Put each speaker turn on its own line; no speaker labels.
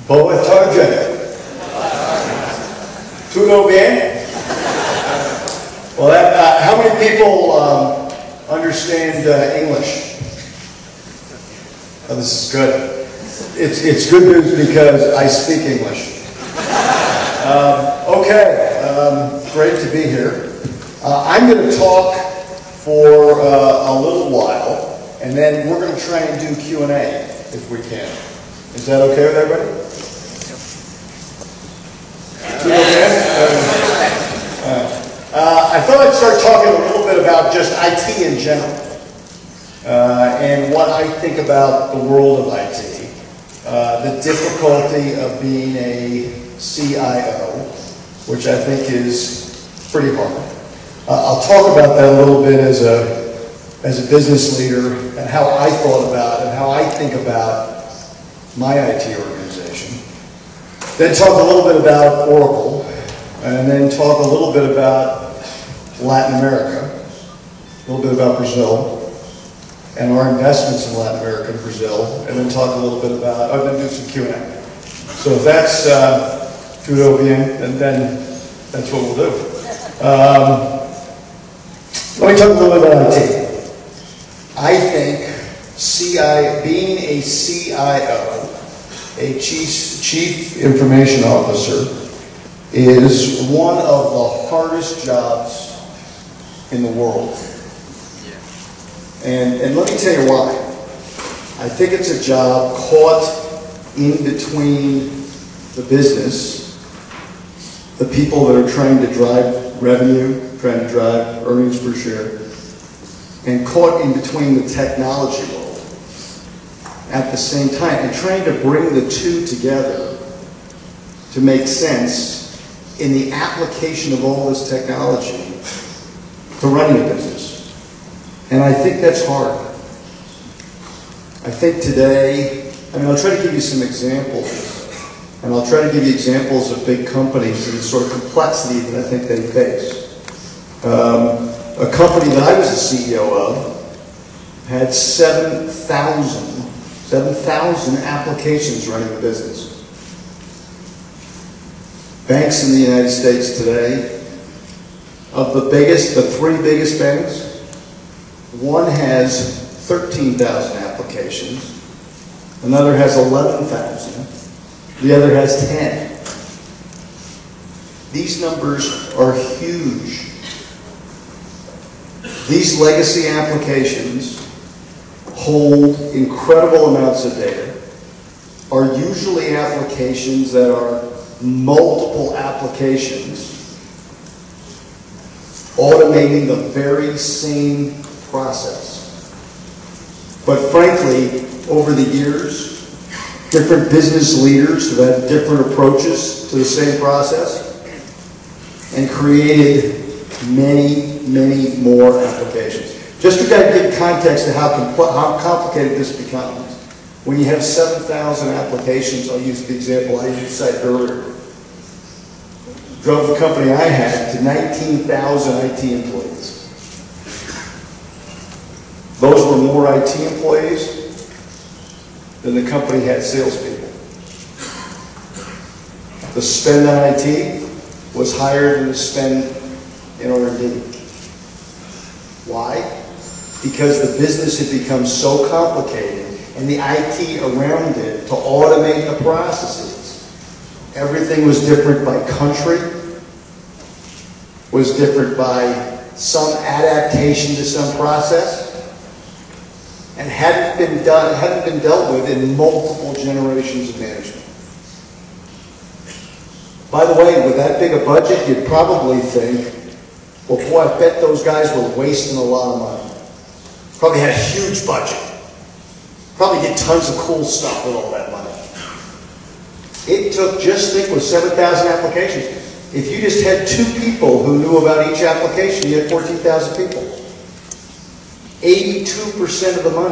Boa tarde. Tudo bien? Well, how many people understand English? Oh, this is good. It's good news because I speak English. Great to be here. I'm going to talk for a little while, and then we're going to try and do Q&A if we can. Is that okay with everybody? I thought I'd start talking a little bit about just IT in general and what I think about the world of IT, the difficulty of being a CIO, which I think is pretty hard. I'll talk about that a little bit as a business leader and how I thought about and how I think about my IT organization. Then talk a little bit about Oracle, and then talk a little bit about Latin America, a little bit about Brazil, and our investments in Latin America and Brazil, and then talk a little bit about, I'm going to do some Q&A. So if that's tudo bien, then that's what we'll do. Let me talk a little bit about IT. I think being a CIO, a Chief Information Officer, is one of the hardest jobs in the world. And let me tell you why. I think it's a job caught in between the business, the people that are trying to drive revenue, trying to drive earnings per share, and caught in between the technology world at the same time, and trying to bring the two together to make sense in the application of all this technology to running a business. And I think that's hard. I think today, I'll try to give you some examples, and I'll try to give you examples of big companies and the sort of complexity that I think they face. A company that I was the CEO of had 7,000 applications running the business. Banks in the United States today, of the three biggest banks, one has 13,000 applications, another has 11,000, the other has 10. These numbers are huge. These legacy applications hold incredible amounts of data, are usually applications that are multiple applications automating the very same process. But frankly, over the years, different business leaders have had different approaches to the same process and created many, many more applications. Just to give context to how complicated this becomes, when you have 7,000 applications, I'll use the example I used cited earlier. Drove the company I had to 19,000 IT employees. Those were more IT employees than the company had salespeople. The spend on IT was higher than the spend in R&D. Why? Because the business had become so complicated and the IT around it to automate the processes. Everything was different by country, was different by some adaptation to some process, and hadn't been dealt with in multiple generations of management. By the way, with that big a budget, you'd probably think, well, boy, I bet those guys were wasting a lot of money. Probably had a huge budget. Probably did tons of cool stuff with all that money. It took, just think, with 7,000 applications. If you just had 2 people who knew about each application, you had 14,000 people. 82% of the money